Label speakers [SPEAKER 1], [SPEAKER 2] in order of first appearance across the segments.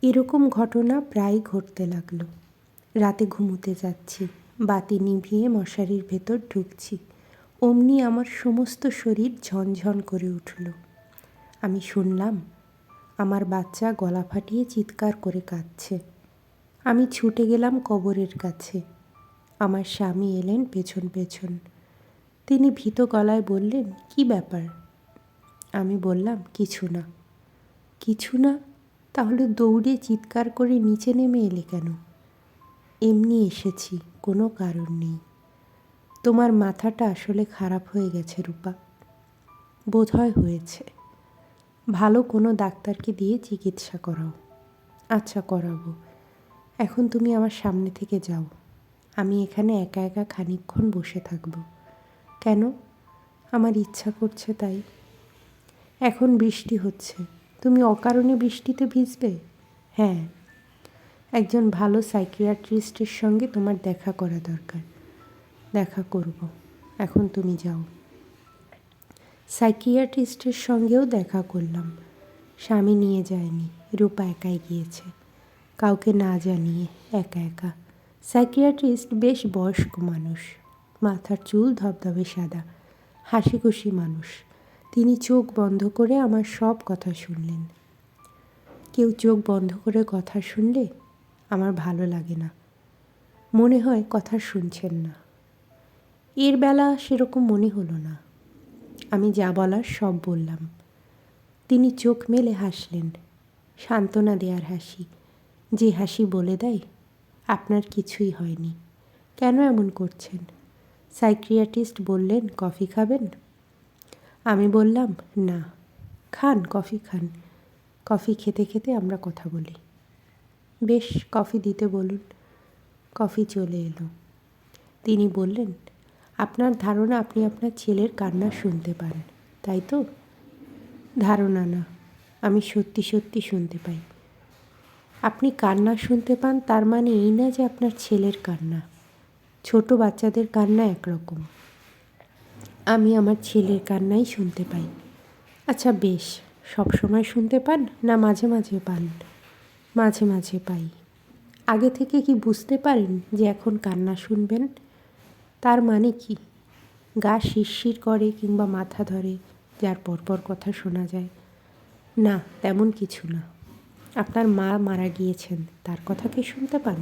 [SPEAKER 1] এরকম ঘটনা প্রায় ঘটতে লাগলো। রাতে ঘুমোতে যাচ্ছি, বাতি নিভিয়ে মশারির ভেতর ঢুকছি, অমনি আমার সমস্ত শরীর ঝনঝন করে উঠল। আমি শুনলাম আমার বাচ্চা গলা ফাটিয়ে চিৎকার করে কাঁদছে। আমি ছুটে গেলাম কবরের কাছে। আমার স্বামী এলেন পেছন পেছন। তিনি ভীত গলায় বললেন, কি ব্যাপার? আমি বললাম, কিছু না। কিছু না? তাহলে দৌড়ে চিৎকার করে নিচে নেমে এলে কেন? এমনি এসেছি, কোনো কারণ নেই। তোমার মাথাটা আসলে খারাপ হয়ে গেছে রূপা। বোধহয় হয়েছে। ভালো কোনো ডাক্তারকে দিয়ে চিকিৎসা করাও। আচ্ছা, করাবো। এখন তুমি আমার সামনে থেকে যাও। আমি এখানে একা একা খানিকক্ষণ বসে থাকব। কেন? আমার ইচ্ছা করছে তাই। এখন বৃষ্টি হচ্ছে। তুমি অকারণে বৃষ্টিতে ভিজবে? হ্যাঁ। একজন ভালো সাইকিয়াট্রিস্টের সঙ্গে তোমার দেখা করা দরকার। দেখা করব। এখন তুমি যাও। সাইকিয়াট্রিস্টের সঙ্গেও দেখা করলাম। স্বামী নিয়ে যায়নি, রূপা একাই গিয়েছে, কাউকে না জানিয়ে একা একা। সাইকিয়াট্রিস্ট বেশ বয়স্ক মানুষ, মাথার চুল ধবধবে সাদা, হাসি খুশি মানুষ। তিনি চোখ বন্ধ করে আমার সব কথা শুনলেন। কেউ চোখ বন্ধ করে কথা শুনলে আমার ভালো লাগে না, মনে হয় কথা শুনছেন না। এর বেলা সেরকম মনে হলো না। আমি যা বলার সব বললাম। তিনি চোখ মেলে হাসলেন, সান্ত্বনা দেওয়ার হাসি, যে হাসি বলে দেয় আপনার কিছুই হয়নি, কেন এমন করছেন? সাইকিয়াট্রিস্ট বললেন, কফি খাবেন? আমি বললাম, না। খান, কফি খান। কফি খেতে খেতে আমরা কথা বলি। বেশ, কফি দিতে বলুন। কফি চলে এলো। তিনি বললেন, আপনার ধারণা আপনি আপনার ছেলের কান্না শুনতে পান, তাই তো? ধারণা না, আমি সত্যি সত্যি শুনতে পাই। আপনি কান্না শুনতে পান তার মানে এই না যে আপনার ছেলের কান্না। ছোট বাচ্চাদের কান্না একরকম। আমি আমার ছেলের কান্নাই শুনতে পাই। আচ্ছা বেশ, সব সময় শুনতে পান না মাঝে মাঝে পান? মাঝে মাঝে পাই। আগে থেকে কি বুঝতে পারেন যে এখন কান্না শুনবেন? তার মানে কি? গা শিরশির করে কিংবা মাথা ধরে, যার পরপর কথা শোনা যায়? না, তেমন কিছু না। আপনার মা মারা গিয়েছেন, তার কথা কি শুনতে পান?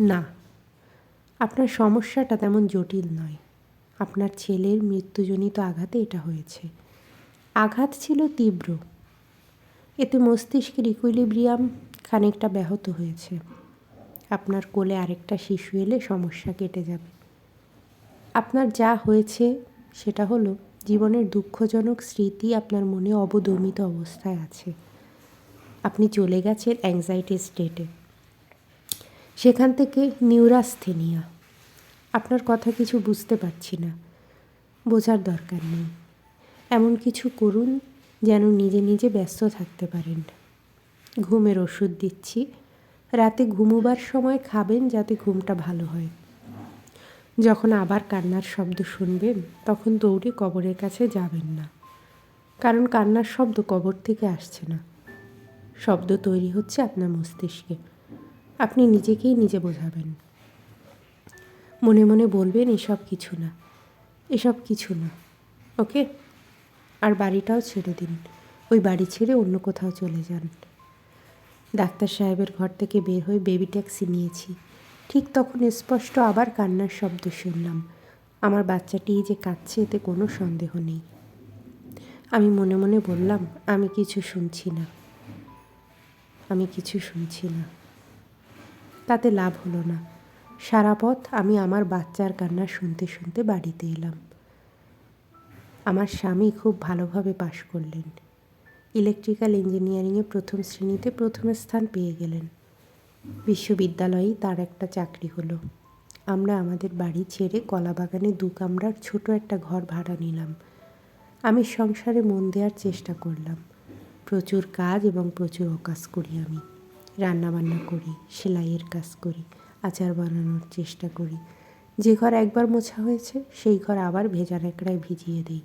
[SPEAKER 1] না। আপনার সমস্যাটা তেমন জটিল নয়। আপনার ছেলের মৃত্যুজনিত আঘাতে এটা হয়েছে। আঘাত ছিল তীব্র। এতে মস্তিষ্কের ইকুইলিব্রিয়াম খানিকটা ব্যাহত হয়েছে। আপনার কোলে আরেকটা শিশু এলে সমস্যা কেটে যাবে। আপনার যা হয়েছে সেটা হলো জীবনের দুঃখজনক স্মৃতি আপনার মনে অবদমিত অবস্থায় আছে। আপনি চলে গেছেন অ্যাংজাইটি স্টেটে, সেখান থেকে নিউরাস্থেনিয়া। আপনার কথা কিছু বুঝতে পারছি না। বোঝার দরকার নেই। এমন কিছু করুন যেন নিজে নিজে ব্যস্ত থাকতে পারেন। ঘুমের ওষুধ দিচ্ছি। রাতে ঘুমোবার সময় খাবেন যাতে ঘুমটা ভালো হয়। যখন আবার কান্নার শব্দ শুনবেন তখন দৌড়ে কবরের কাছে যাবেন না, কারণ কান্নার শব্দ কবর থেকে আসছে না। শব্দ তৈরি হচ্ছে আপনার মস্তিষ্কে। আপনি নিজেকেই নিজে বোঝাবেন। মনে মনে বলবেন, এসব কিছু না, এসব কিছু না। ওকে? আর বাড়িটাও ছেড়ে দিন। ওই বাড়ি ছেড়ে অন্য কোথাও চলে যান। ডাক্তার সাহেবের ঘর থেকে বের হয়ে বেবি ট্যাক্সি নিয়েছি। ঠিক তখন স্পষ্ট আবার কান্নার শব্দ শুনলাম। আমার বাচ্চাটি যে কাঁদছে এতে কোনো সন্দেহ নেই। আমি মনে মনে বললাম, আমি কিছু শুনছি না, আমি কিছু শুনছি না। তাতে লাভ হলো না। সারা পথ আমি আমার বাচ্চার কান্না শুনতে শুনতে বাড়িতে এলাম। আমার স্বামী খুব ভালোভাবে পাশ করলেন। ইলেকট্রিক্যাল ইঞ্জিনিয়ারিংয়ে প্রথম শ্রেণীতে প্রথম স্থান পেয়ে গেলেন। বিশ্ববিদ্যালয়েই তার একটা চাকরি হলো। আমরা আমাদের বাড়ি ছেড়ে কলাবাগানে 2 কামরার ছোট একটা ঘর ভাড়া নিলাম। আমি সংসারে মন দেওয়ার চেষ্টা করলাম। প্রচুর কাজ এবং প্রচুর অকাজ করি আমি। রান্নাবান্না করি, সেলাইয়ের কাজ করি, আচার বানানোর চেষ্টা করি। যে ঘর একবার মোছা হয়েছে সেই ঘর আবার ভেজা ন্যাকড়ায় ভিজিয়ে দিই।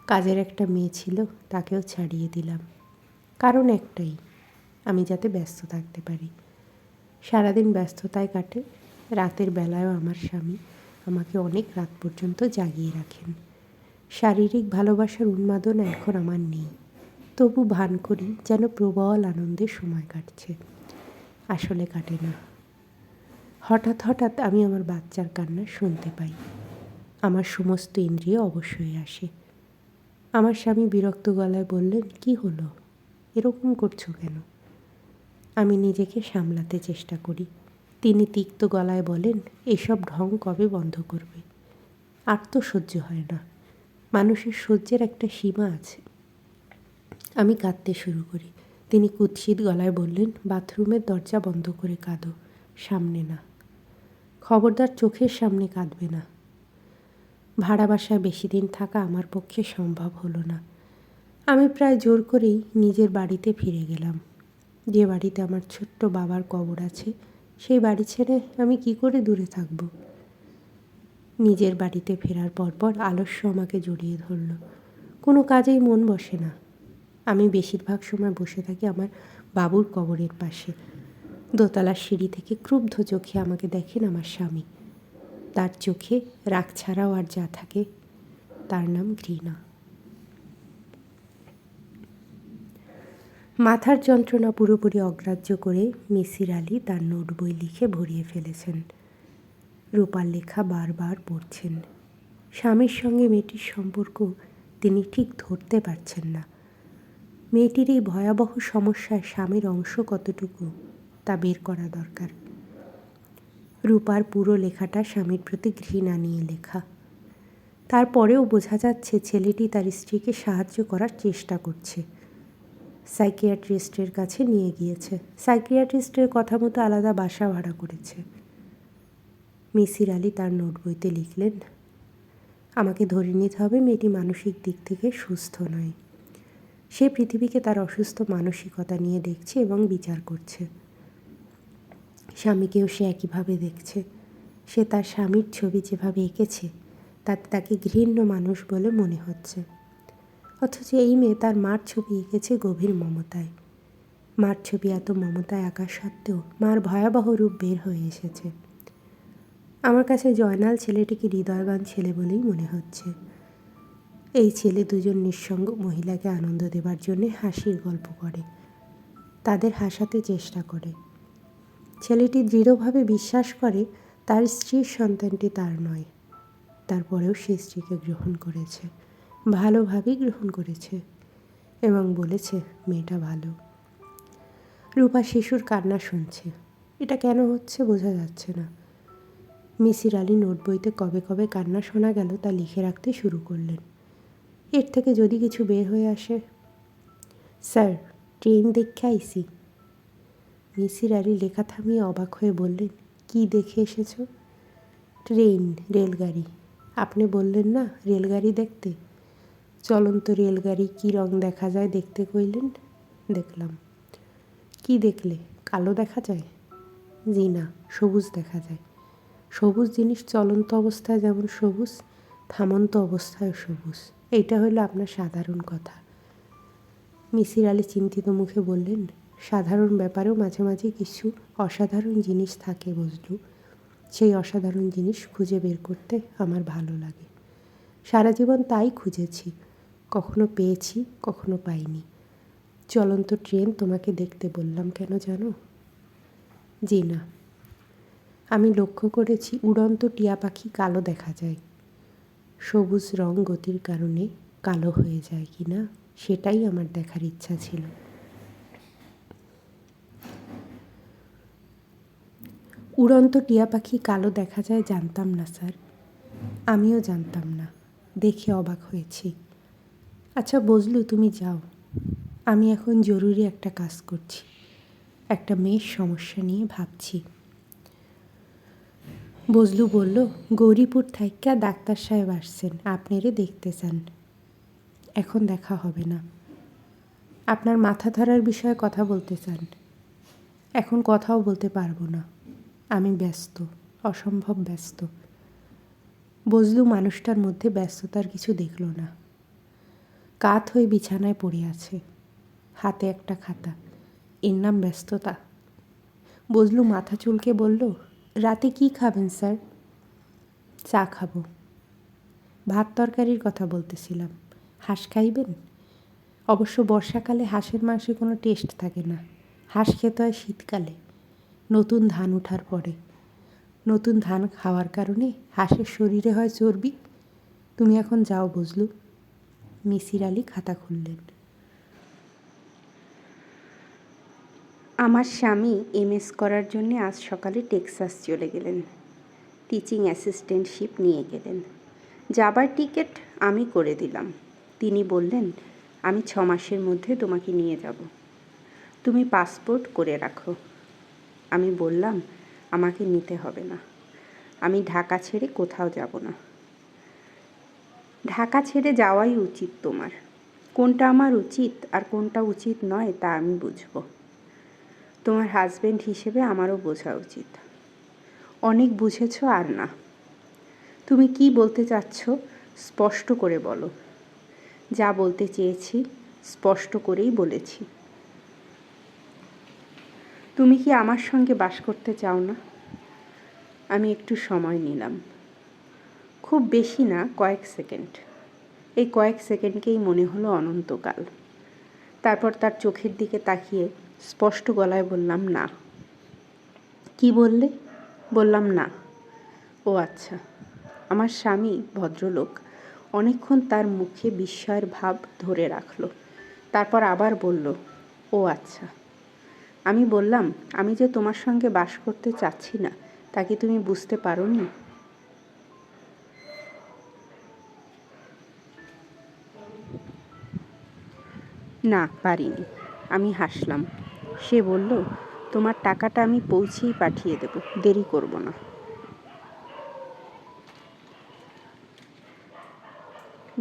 [SPEAKER 1] কাজের একটা মেয়ে ছিল, তাকেও ছাড়িয়ে দিলাম। কারণ একটাই, আমি যাতে ব্যস্ত থাকতে পারি। সারাদিন ব্যস্ততায় কাটে। রাতের বেলায়ও আমার স্বামী আমাকে অনেক রাত পর্যন্ত জাগিয়ে রাখেন। শারীরিক ভালোবাসার উন্মাদনা এখন আমার নেই, তবু ভান করি যেন প্রবল আনন্দে সময় কাটছে। আসলে কাটে না। হঠাৎ হঠাৎ আমি আমার বাচ্চার কান্না শুনতে পাই। আমার সমস্ত ইন্দ্রিয় অবশ হয়ে আসে। আমার স্বামী বিরক্ত গলায় বললেন, কি হলো, এরকম করছো কেন? আমি নিজেকে সামলাতে চেষ্টা করি। তিনি তিক্ত গলায় বলেন, এসব ঢং কবে বন্ধ করবে? আর তো সহ্য হয় না। মানুষের সহ্যের একটা সীমা আছে। আমি কাঁদতে শুরু করি। তিনি কুৎসিত গলায় বললেন, বাথরুমের দরজা বন্ধ করে কাঁদো, সামনে না। খবরদার চোখের সামনে কাঁদবে না। ভাড়া বাসায় বেশি দিন থাকা আমার পক্ষে সম্ভব হলো না। আমি প্রায় জোর করেই নিজের বাড়িতে ফিরে গেলাম। যে বাড়িতে আমার ছোট্ট বাবার কবর আছে, সেই বাড়ি ছেড়ে আমি কি করে দূরে থাকব? নিজের বাড়িতে ফেরার পরপর আলস্য আমাকে জড়িয়ে ধরল। কোনো কাজেই মন বসে না। আমি বেশিরভাগ সময় বসে থাকি আমার বাবুর কবরের পাশে। দোতলার সিঁড়ি থেকে ক্রুব্ধ চোখে আমাকে দেখেন আমার স্বামী। তার চোখে রাগ ছাড়াও আর যা থাকে, তার নাম ঘৃণা। মাথার যন্ত্রণা পুরোপুরি অগ্রাহ্য করে মিসির আলী তার নোট বই লিখে ভরিয়ে ফেলেছেন। রূপার লেখা বারবার পড়ছেন। স্বামীর সঙ্গে মেয়েটির সম্পর্ক তিনি ঠিক ধরতে পারছেন না। মেয়েটির এই ভয়াবহ সমস্যায় স্বামীর অংশ কতটুকু তা বের করা দরকার। রূপার পুরো লেখাটা স্বামীর প্রতি ঘৃণা নিয়ে লেখা। তারপরেও বোঝা যাচ্ছে ছেলেটি তার স্ত্রীকে সাহায্য করার চেষ্টা করছে। সাইকিয়াট্রিস্টের কাছে নিয়ে গিয়েছে। সাইকিয়াট্রিস্টের কথা মতো আলাদা বাসা ভাড়া করেছে। মিসির আলী তার নোট বইতে লিখলেন, আমাকে ধরে নিতে হবে মেয়েটি মানসিক দিক থেকে সুস্থ নয়। সে পৃথিবীকে তার অসুস্থ মানসিকতা নিয়ে দেখছে এবং বিচার করছে। স্বামীকেও সে একইভাবে দেখছে। সে তার স্বামীর ছবি যেভাবে এঁকেছে তাতে তাকে ঘৃণ্য মানুষ বলে মনে হচ্ছে। অথচ এই মেয়ে তার মার ছবি এঁকেছে গভীর মমতায়। মার ছবি এত মমতায় আঁকা সত্ত্বেও মার ভয়াবহ রূপ বের হয়ে এসেছে। আমার কাছে জয়নাল ছেলেটিকে হৃদয়বান ছেলে বলেই মনে হচ্ছে। এই ছেলে দুজন নিঃসঙ্গ মহিলাকে আনন্দ দেবার জন্যে হাসির গল্প করে, তাদের হাসাতে চেষ্টা করে। ছেলেটি দৃঢ়ভাবে বিশ্বাস করে তার স্ত্রীর সন্তানটি তার নয়। তারপরেও সে স্ত্রীকে গ্রহণ করেছে, ভালোভাবেই গ্রহণ করেছে এবং বলেছে মেয়েটা ভালো। রূপা শিশুর কান্না শুনছে। এটা কেন হচ্ছে বোঝা যাচ্ছে না। মিসির আলী নোট বইতে কবে কবে কান্না শোনা গেল তা লিখে রাখতে শুরু করলেন। এর থেকে যদি কিছু বের হয়ে আসে। স্যার, ট্রেন দেখে আইসি। মিসির আলী লেখা থামিয়ে অবাক হয়ে বললেন, কি দেখে এসেছো? ট্রেন, রেলগাড়ি। আপনি বললেন না রেলগাড়ি দেখতে? চলন্ত রেলগাড়ি কী রং দেখা যায় দেখতে কইলেন? দেখলাম। কি দেখলে? কালো দেখা যায়? জি না, সবুজ দেখা যায়। সবুজ জিনিস চলন্ত অবস্থায় যেমন সবুজ, থামন্ত অবস্থায় সবুজ। এইটা হলো আপনার সাধারণ কথা। মিসির আলী চিন্তিত মুখে বললেন, সাধারণ ব্যাপারেও মাঝে মাঝে কিছু অসাধারণ জিনিস থাকে বুঝলু। সেই অসাধারণ জিনিস খুঁজে বের করতে আমার ভালো লাগে। সারা জীবন তাই খুঁজেছি। কখনো পেয়েছি, কখনো পাইনি। চলন্ত ট্রেন তোমাকে দেখতে বললাম কেন জানো? জি না। আমি লক্ষ্য করেছি উড়ন্ত টিয়া পাখি কালো দেখা যায়। সবুজ রং গতির কারণে কালো হয়ে যায় কি না সেটাই আমার দেখার ইচ্ছা ছিল। উড়ন্ত টিয়া পাখি কালো দেখা যায় জানতাম না স্যার। আমিও জানতাম না, দেখে অবাক হয়েছি। আচ্ছা বজলু, তুমি যাও। আমি এখন জরুরি একটা কাজ করছি। একটা মেয়ের সমস্যা নিয়ে ভাবছি। বজলু বলল, গৌরীপুর থাইক্কা ডাক্তার সাহেব আসছেন, আপনারে দেখতে চান। এখন দেখা হবে না। আপনার মাথা ধরার বিষয়ে কথা বলতে চান। এখন কথাও বলতে পারবো না। আমি ব্যস্ত, অসম্ভব ব্যস্ত। বজলু মানুষটার মধ্যে ব্যস্ততার কিছু দেখল না। কাত হয়ে বিছানায় পড়ে আছে, হাতে একটা খাতা। এর নাম ব্যস্ততা? বজলু মাথা চুলকে বলল, রাতে কি খাবেন স্যার? চা খাবো। ভাত তরকারির কথা বলতেছিলাম। হাঁস খাইবেন? অবশ্য বর্ষাকালে হাঁসের মাংসে কোনো টেস্ট থাকে না। হাঁস খেতে হয় শীতকালে, নতুন ধান ওঠার পরে। নতুন ধান খাওয়ার কারণে হাঁসের শরীরে হয় চর্বি। তুমি এখন যাও বুঝলু। মিসির আলি খাতা খুললেন। আমার স্বামী এমএস করার জন্যে আজ সকালে টেক্সাস চলে গেলেন। টিচিং অ্যাসিস্ট্যান্টশিপ নিয়ে গেলেন। যাবার টিকিট আমি করে দিলাম। তিনি বললেন, আমি 6 মাসের মধ্যে তোমাকে নিয়ে যাব। তুমি পাসপোর্ট করে রাখো। আমি বললাম, আমাকে নিতে হবে না। আমি ঢাকা ছেড়ে কোথাও যাব না। ঢাকা ছেড়ে যাওয়াই উচিত তোমার। কোনটা আমার উচিত আর কোনটা উচিত নয় তা আমি বুঝব। তোমার হাজবেন্ড হিসেবে আমারও বোঝা উচিত। অনেক বুঝেছ আর না। তুমি কি বলতে চাচ্ছ স্পষ্ট করে বলো। যা বলতে চেয়েছি স্পষ্ট করেই বলেছি। তুমি কি আমার সঙ্গে বাস করতে চাও না? আমি একটু সময় নিলাম। খুব বেশি না, কয়েক সেকেন্ড। এই কয়েক সেকেন্ডকেই মনে হলো অনন্তকাল। তারপর তার চোখের দিকে তাকিয়ে স্পষ্ট গলায় বললাম, না। কি বললে? বললাম না। ও আচ্ছা। আমার স্বামী, ভদ্রলোক, অনেকক্ষণ তার মুখে বিস্ময়ের ভাব ধরে রাখল। তারপর আবার বলল, ও আচ্ছা। আমি বললাম, আমি যে তোমার সঙ্গে বাস করতে চাচ্ছি না তা কি তুমি বুঝতে পারোনি? না, পারিনি। আমি হাসলাম। সে বলল, তোমার টাকাটা আমি পৌঁছেই পাঠিয়ে দেব, দেরি করব না।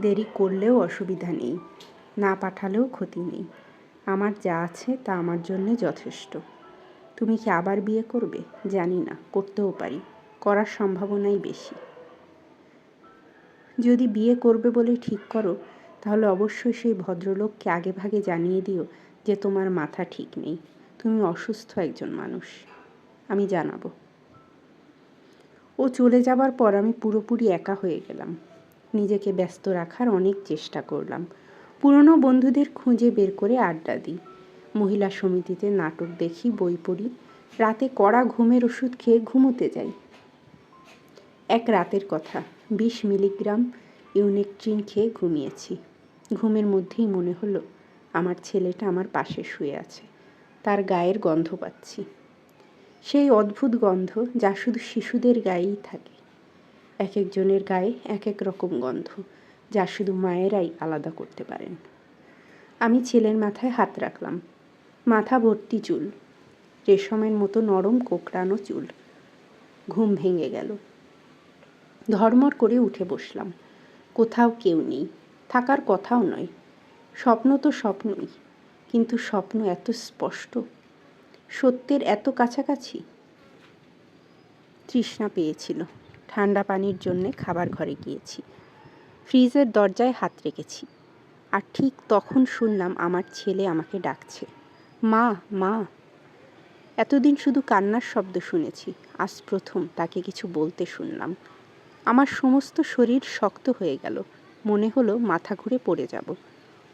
[SPEAKER 1] দেরি করলেও অসুবিধা নেই, না পাঠালেও ক্ষতি নেই। আমার যা আছে তা আমার জন্যে যথেষ্ট। তুমি কি আবার বিয়ে করবে? জানি না, করতেও পারি। করার সম্ভাবনাই বেশি। যদি বিয়ে করবে বলে ঠিক করো, তাহলে অবশ্যই সেই ভদ্রলোককে আগেভাগে জানিয়ে দিও যে তোমার মাথা ঠিক নেই, তুমি অসুস্থ একজন মানুষ। আমি জানাবো। ও চলে যাবার পর আমি পুরোপুরি একা হয়ে গেলাম। নিজেকে ব্যস্ত রাখার অনেক চেষ্টা করলাম। পুরনো বন্ধুদের খুঁজে বের করে আড্ডা দিই। মহিলা সমিতিতে নাটক দেখি, বই পড়ি। রাতে কড়া ঘুমের ওষুধ খেয়ে ঘুমোতে যাই। এক রাতের কথা, 20 মিলিগ্রাম ইউনেকট্রিন খেয়ে ঘুমিয়েছি। ঘুমের মধ্যেই মনে হলো আমার ছেলেটা আমার পাশে শুয়ে আছে। তার গায়ের গন্ধ পাচ্ছি। সেই অদ্ভুত গন্ধ যা শুধু শিশুদের গায়েই থাকে। এক একজনের গায়ে এক এক রকম গন্ধ, যা শুধু মায়েরাই আলাদা করতে পারেন। আমি ছেলের মাথায় হাত রাখলাম। মাথা ভর্তি চুল, রেশমের মতো নরম কোঁকড়ানো চুল। ঘুম ভেঙে গেল। ধর্মর করে উঠে বসলাম। কোথাও কেউ নেই, থাকার কথাও নয়। স্বপ্ন তো স্বপ্নই, কিন্তু স্বপ্ন এত স্পষ্ট, সত্যের এত কাছাকাছি। তৃষ্ণা পেয়েছিল। ঠান্ডা পানির জন্যে খাবার ঘরে গিয়েছি। ফ্রিজের দরজায় হাত রেখেছি। আর ঠিক তখন শুনলাম আমার ছেলে আমাকে ডাকছে, মা, মা। এতদিন শুধু কান্নার শব্দ শুনেছি, আজ প্রথম তাকে কিছু বলতে শুনলাম। আমার সমস্ত শরীর শক্ত হয়ে গেল। মনে হলো মাথা ঘুরে পড়ে যাব।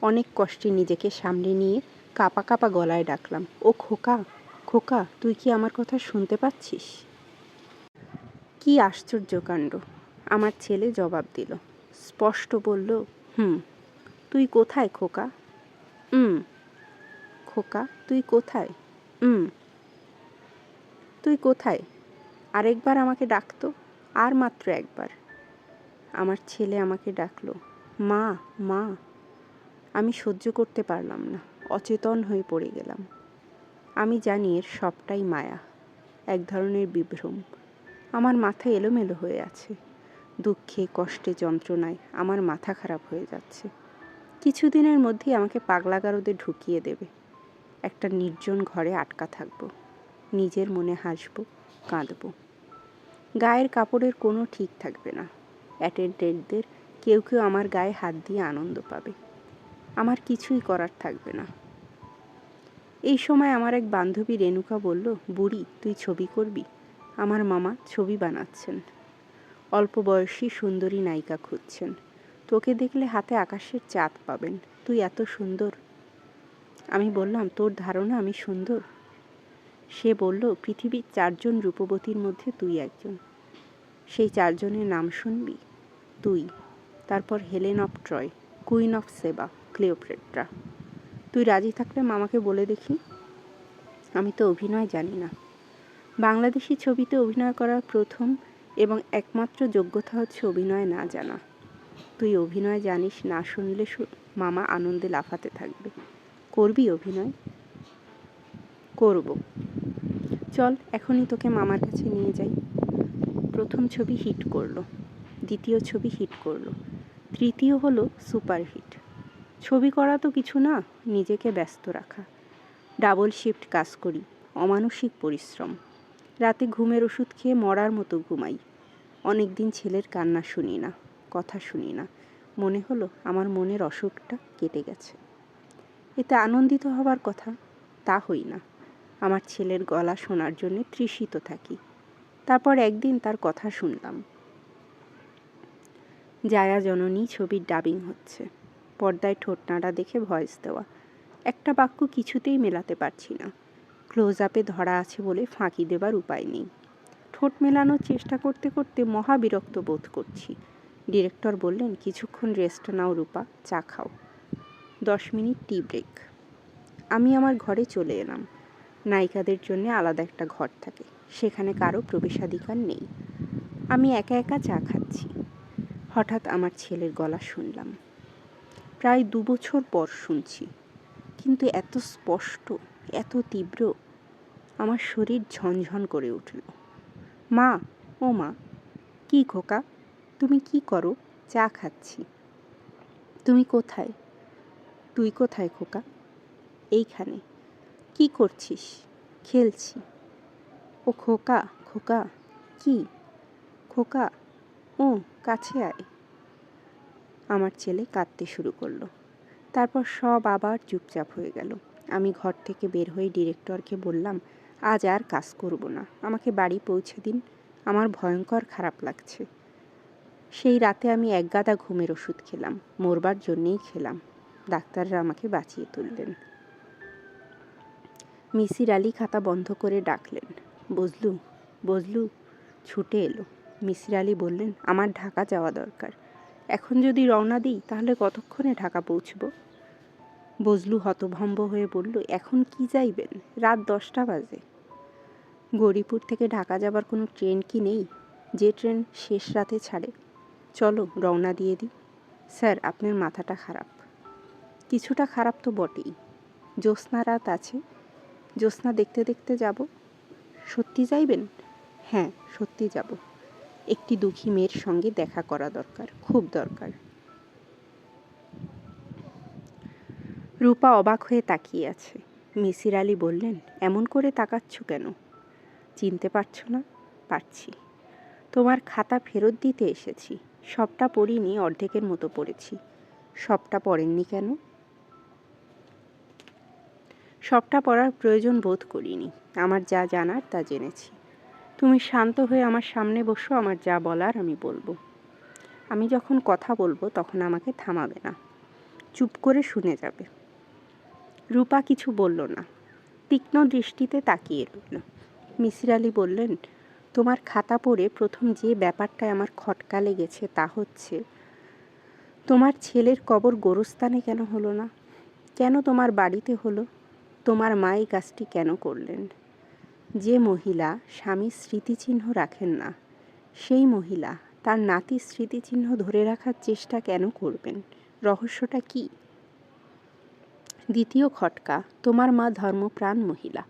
[SPEAKER 1] অনেক কষ্টে নিজেকে সামলে নিয়ে কাঁপা কাঁপা গলায় ডাকলাম, ও খোকা, খোকা, তুই কি আমার কথা শুনতে পাচ্ছিস? কি আশ্চর্য কাণ্ড! আমার ছেলে জবাব দিল, স্পষ্ট বলল, হুম। তুই কোথায় খোকা? খোকা, তুই কোথায়? তুই কোথায়? আরেকবার আমাকে ডাকতো, আর মাত্র একবার। আমার ছেলে আমাকে ডাকলো, মা, মা। আমি সহ্য করতে পারলাম না, অচেতন হয়ে পড়ে গেলাম। আমি জানি এর সবটাই মায়া, এক ধরনের বিভ্রম। আমার মাথা এলোমেলো হয়ে আছে। দুঃখে, কষ্টে, যন্ত্রণায় আমার মাথা খারাপ হয়ে যাচ্ছে। কিছুদিনের মধ্যেই আমাকে পাগলাগারদে ঢুকিয়ে দেবে। একটা নির্জন ঘরে আটকা থাকবো। নিজের মনে হাসবো, কাঁদবো। গায়ের কাপড়ের কোনো ঠিক থাকবে না। অ্যাটেন্ডেন্টদের কেউ কেউ আমার গায়ে হাত দিয়ে আনন্দ পাবে। আমার কিছুই করার থাকবে না।
[SPEAKER 2] এই সময় আমার এক বান্ধবী রেণুকা বলল, বুড়ি তুই ছবি করবি? আমার মামা ছবি বানাচ্ছেন, অল্প বয়সী সুন্দরী নায়িকা খুঁজছেন, তোকে দেখলে হাতে আকাশের চাঁদ পাবেন, তুই এত সুন্দর। আমি বললাম, তোর ধারণা আমি সুন্দর? সে বলল, পৃথিবীর 4 জন রূপবতীর মধ্যে তুই একজন। সেই 4 জনের নাম শুনবি? তুই, তারপর Helen of Troy, queen of সেবা, ক্লিওপেট্রা। তুই রাজি থাকলে মামাকে বলে দেখি। আমি তো অভিনয় জানি না। বাংলাদেশি ছবিতে অভিনয় করার প্রথম এবং একমাত্র যোগ্যতা হচ্ছে অভিনয় না জানা। তুই অভিনয় জানিস না শুনলে মামা আনন্দে লাফাতে থাকবে। করবি অভিনয়? করব। চল এখনই তোকে মামার কাছে নিয়ে যাই। প্রথম ছবি হিট করলো, দ্বিতীয় ছবি হিট করলো, তৃতীয় হলো সুপারহিট। ছবি করা তো কিছু না, নিজেকে ব্যস্ত রাখা। ডাবল শিফট কাজ করি, অমানসিক পরিশ্রম। রাতে ঘুমের ওষুধ খেয়ে মরার মতো ঘুমাই। অনেক দিন ছেলের কান্না শুনি না, কথা শুনি না। মনে হলো আমার মনের অসুখটা কেটে গেছে। এতে আনন্দিত হবার কথা, তা হই না। আমার ছেলের গলা শোনার জন্য তৃষিত থাকি। তারপর একদিন তার কথা শুনলাম। জায়া জননী ছবির ডাবিং হচ্ছে। পর্দায় ঠোঁট নাড়া দেখে ভয়েস দেওয়া। একটা বাক্য কিছুতেই মেলাতে পারছি না। ক্লোজ আপে ধরা আছে বলে ফাঁকি দেবার উপায় নেই। ঠোঁট মেলানোর চেষ্টা করতে করতে মহা বিরক্ত বোধ করছি। ডিরেক্টর বললেন, কিছুক্ষণ রেস্ট নাও রূপা, চা খাও। 10 মিনিট টি ব্রেক। আমি আমার ঘরে চলে এলাম। নায়িকাদের জন্য আলাদা একটা ঘর থাকে, সেখানে কারো প্রবেশাধিকার নেই। আমি একা একা চা খাচ্ছি। হঠাৎ আমার ছেলের গলা শুনলাম। প্রায় 2 বছর পর শুনছি, কিন্তু এত স্পষ্ট, এত তীব্র, আমার শরীর ঝনঝন করে উঠল। মা, ও মা। কি খোকা, তুমি কি করো? চা খাচ্ছি। তুমি কোথায়? তুই কোথায় খোকা? এইখানে। কি করছিস? খেলছি। ও খোকা, খোকা। কি খোকা? ও কাছে আয়। আমার ছেলে কাঁদতে শুরু করলো। তারপর সব আবার চুপচাপ হয়ে গেল। আমি ঘর থেকে বের হয়ে ডিরেক্টরকে বললাম, আজ আর কাজ করব না, আমাকে বাড়ি পৌঁছে দিন, আমার ভয়ঙ্কর খারাপ লাগছে। সেই রাতে আমি একগাদা ঘুমের ওষুধ খেলাম, মরবার জন্যেই খেলাম। ডাক্তাররা আমাকে বাঁচিয়ে তুললেন। মিসির আলি খাতা বন্ধ করে ডাকলেন, বজলু, বজলু। ছুটে এলো। মিসির আলি বললেন, আমার ঢাকা যাওয়া দরকার। এখন যদি রওনা দিই তাহলে কতক্ষণে ঢাকা পৌঁছব? বজলু হতভম্ব হয়ে বলল, এখন কি যাইবেন? রাত 10টা বাজে। গৌরীপুর থেকে ঢাকা যাবার কোনো ট্রেন কি নেই? যে ট্রেন শেষ রাতে ছাড়ে। চলো রওনা দিয়ে দিই। স্যার, আপনার মাথাটা খারাপ। কিছুটা খারাপ তো বটেই। জ্যোৎস্না রাত আছে, জ্যোৎস্না দেখতে দেখতে যাব। সত্যি যাইবেন? হ্যাঁ, সত্যি যাব। একটি দুঃখী মেয়ের সঙ্গে দেখা করা দরকার, খুব দরকার। রূপা অবাক হয়ে তাকিয়ে আছে। মিসির আলি বললেন, এমন করে তাকাচ্ছ কেন? চিনতে পারছো না? পারছি। তোমার খাতা ফেরত দিতে এসেছি। সবটা পড়িনি, অর্ধেকের মতো পড়েছি। সবটা পড়েননি কেন? সবটা পড়ার প্রয়োজন বোধ করিনি। আমার যা জানার তা জেনেছি। তুমি শান্ত হয়ে আমার সামনে বসো, আমার যা বলার আমি বলবো। আমি যখন কথা বলবো তখন আমাকে থামাবে না, চুপ করে শুনে যাবে। রূপা কিছু বলল না, তীক্ষ্ণ দৃষ্টিতে তাকিয়ে রইল। মিসির আলি বললেন, তোমার খাতা পড়ে প্রথম যে ব্যাপারটায় আমার খটকা লেগেছে তা হচ্ছে, তোমার ছেলের কবর গোরস্থানে কেন হলো না? কেন তোমার বাড়িতে হলো? তোমার মা এই কাজটি কেন করলেন? যে মহিলা স্বামীর স্মৃতিচিহ্ন রাখেন না, সেই মহিলা তার নাতির স্মৃতিচিহ্ন ধরে রাখার চেষ্টা কেন করবেন? রহস্যটা কি? দ্বিতীয় খটকা, তোমার মা ধর্মপ্রাণ মহিলা।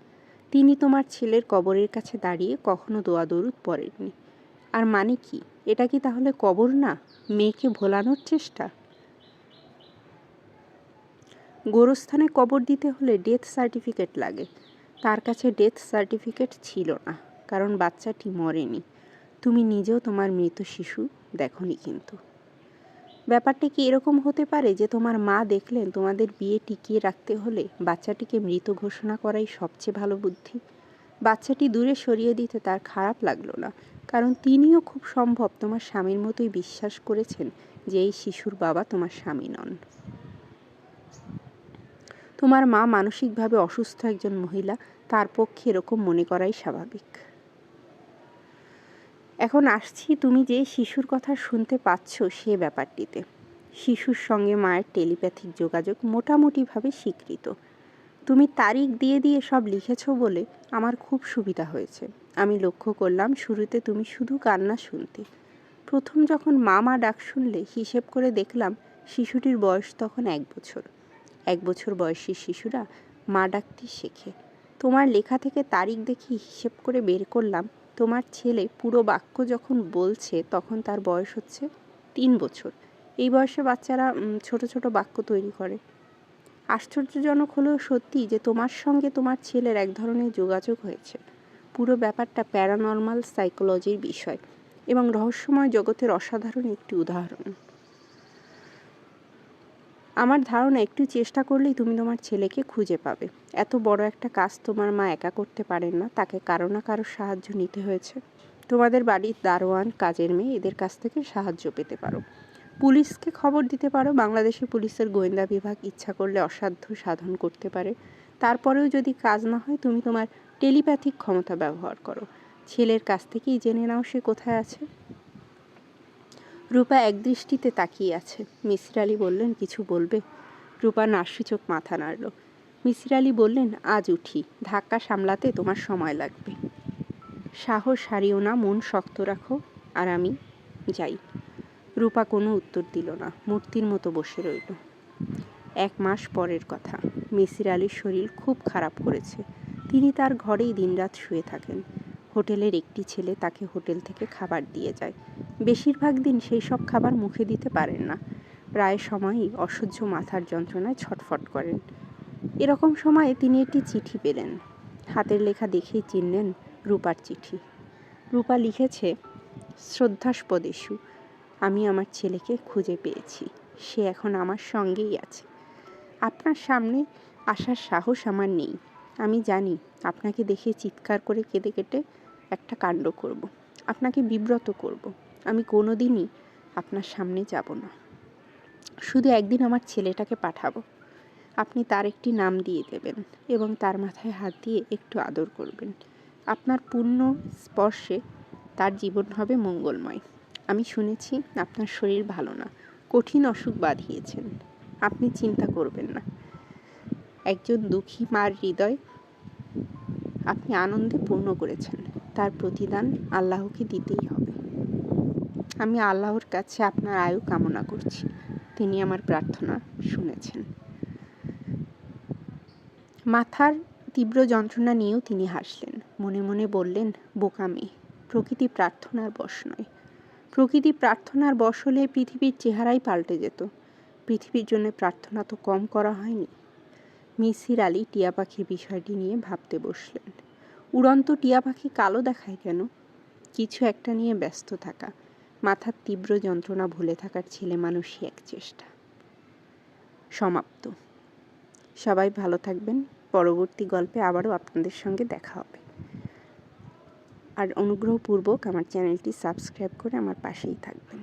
[SPEAKER 2] তিনি তোমার ছেলের কবরের কাছে দাঁড়িয়ে কখনো দোয়া দরুদ পড়েননি। আর মানে কি? এটা কি তাহলে কবর না, মেয়েকে ভোলানোর চেষ্টা? গোরস্থানে কবর দিতে হলে ডেথ সার্টিফিকেট লাগে। তার কাছে ডেথ সার্টিফিকেট ছিল না, কারণ বাচ্চাটি মরেনি। তুমি নিজেও তোমার মৃত শিশু দেখনি কিন্তু। ব্যাপারটা কি এরকম হতে পারে যে তোমার মা দেখলেন তোমাদের বিয়ে টিকিয়ে রাখতে হলে বাচ্চাটিকে মৃত ঘোষণা করাই সবচেয়ে ভালো বুদ্ধি? বাচ্চাটি দূরে সরিয়ে দিতে তার খারাপ লাগলো না, কারণ তিনিও খুব সম্ভব তোমার স্বামীর মতোই বিশ্বাস করেছেন যে এই শিশুর বাবা তোমার স্বামী নন। তোমার মা মানসিকভাবে অসুস্থ একজন মহিলা, তার পক্ষে এরকম মনে করাই স্বাভাবিক। এখন আসছি তুমি যে শিশুর কথা শুনতে পাচ্ছ সে ব্যাপারটিতে। শিশুর সঙ্গে মায়ের টেলিপ্যাথিক যোগাযোগ মোটামুটিভাবে স্বীকৃত। তুমি তারিখ দিয়ে দিয়ে সব লিখেছ বলে আমার খুব সুবিধা হয়েছে। আমি লক্ষ্য করলাম শুরুতে তুমি শুধু কান্না শুনতে। প্রথম যখন মা মা ডাক শুনলে হিসেব করে দেখলাম শিশুটির বয়স তখন 1 বছর। 1 বছর বয়সী শিশুরা মা ডাকতে শেখে। তোমার লেখা থেকে তারিখ দেখে হিসেব করে বের করলাম তোমার ছেলে পুরো বাক্য যখন বলছে তখন তার বয়স হচ্ছে 3 বছর। এই বয়সে বাচ্চারা ছোট ছোট বাক্য তৈরি করে। আশ্চর্যজনক হলেও সত্যি যে তোমার সঙ্গে তোমার ছেলের এক ধরনের যোগাযোগ হয়েছে। পুরো ব্যাপারটা প্যারানর্মাল সাইকোলজির বিষয় এবং রহস্যময় জগতের অসাধারণ একটি উদাহরণ। আমার ধারণা একটু চেষ্টা করলেই তুমি তোমার ছেলেকে খুঁজে পাবে। এত বড় একটা কাজ তোমার মা একা করতে পারেন না, তাকে কারো না কারো সাহায্য নিতে হয়েছে। তোমাদের বাড়ির দারোয়ান, কাজের মেয়ে, এদের কাছ থেকে সাহায্য পেতে পারো। পুলিশকে খবর দিতে পারো। বাংলাদেশের পুলিশের গোয়েন্দা বিভাগ ইচ্ছা করলে অসাধ্য সাধন করতে পারে। তারপরেও যদি কাজ না হয় তুমি তোমার টেলিপ্যাথিক ক্ষমতা ব্যবহার করো। ছেলের কাছ থেকেই জেনে নাও সে কোথায় আছে। রূপা একদৃষ্টিতে তাকিয়ে আছে। মিসির আলি বললেন, কিছু বলবে? রূপা নাসূচক মাথা নাড়ল। মিসির আলি বললেন, আজ উঠি, ধাক্কা সামলাতে তোমার সময় লাগবে। সাহস হারিও না, মন শক্ত রাখো, আর আমি যাই। রূপা কোনো উত্তর দিল না, মূর্তির মতো বসে রইল। 1 মাস পরের কথা। মিসির আলির শরীর খুব খারাপ করেছে। তিনি তার ঘরেই দিনরাত শুয়ে থাকেন। হোটেলের একটি ছেলে তাকে হোটেল থেকে খাবার দিয়ে যায়। বেশিরভাগ দিন সেই সব খাবার মুখে দিতে পারেন না। প্রায় সময়ই অসহ্য মাথার যন্ত্রণায় ছটফট করেন। এরকম সময়ে তিনি একটি চিঠি পেলেন। হাতের লেখা দেখেই চিনলেন রূপার চিঠি। রূপা লিখেছে, শ্রদ্ধাস্পদেষু, আমি আমার ছেলেকে খুঁজে পেয়েছি। সে এখন আমার সঙ্গেই আছে। আপনার সামনে আসার সাহস আমার নেই। আমি জানি আপনাকে দেখে চিৎকার করে কেঁদে কেটে একটা কাণ্ড করব। আপনাকে বিব্রত করব। আমি কোনো দিনই আপনার সামনে যাব না। শুধু একদিন আমার ছেলেটাকে পাঠাবো। আপনি তার একটি নাম দিয়ে দেবেন এবং তার মাথায় হাত দিয়ে একটু আদর করবেন। আপনার পূর্ণ স্পর্শে তার জীবন হবে মঙ্গলময়। আমি শুনেছি আপনার শরীর ভালো না, কঠিন অসুখ বাঁধিয়েছেন। আপনি চিন্তা করবেন না। একজন দুঃখী মার হৃদয় আপনি আনন্দে পূর্ণ করেছেন। তার প্রতিদান আল্লাহকে দিতেই হবে। আমি আল্লাহর কাছে আপনার আয়ু কামনা করছি। তিনি আমার প্রার্থনা শুনেছেন। মাথার তীব্র যন্ত্রণা নিয়েও তিনি হাসলেন। মনে মনে বললেন, বোকা মেয়ে। প্রকৃতি প্রার্থনার বশ নয়। প্রকৃতি প্রার্থনার বশ হলে পৃথিবীর চেহারাই পাল্টে যেত। পৃথিবীর জন্য প্রার্থনা তো কম করা হয়নি। মিসির আলি টিয়া পাখির বিষয়টি নিয়ে ভাবতে বসলেন। উড়ন্ত টিয়া পাখি কালো দেখায় কেন? কিছু একটা নিয়ে ব্যস্ত থাকা, মাথার তীব্র যন্ত্রণা ভুলে থাকার ছেলে মানুষই এক চেষ্টা। সমাপ্ত। সবাই ভালো থাকবেন। পরবর্তী গল্পে আবারও আপনাদের সঙ্গে দেখা হবে। আর অনুগ্রহপূর্বক আমার চ্যানেলটি সাবস্ক্রাইব করে আমার পাশেই থাকবেন।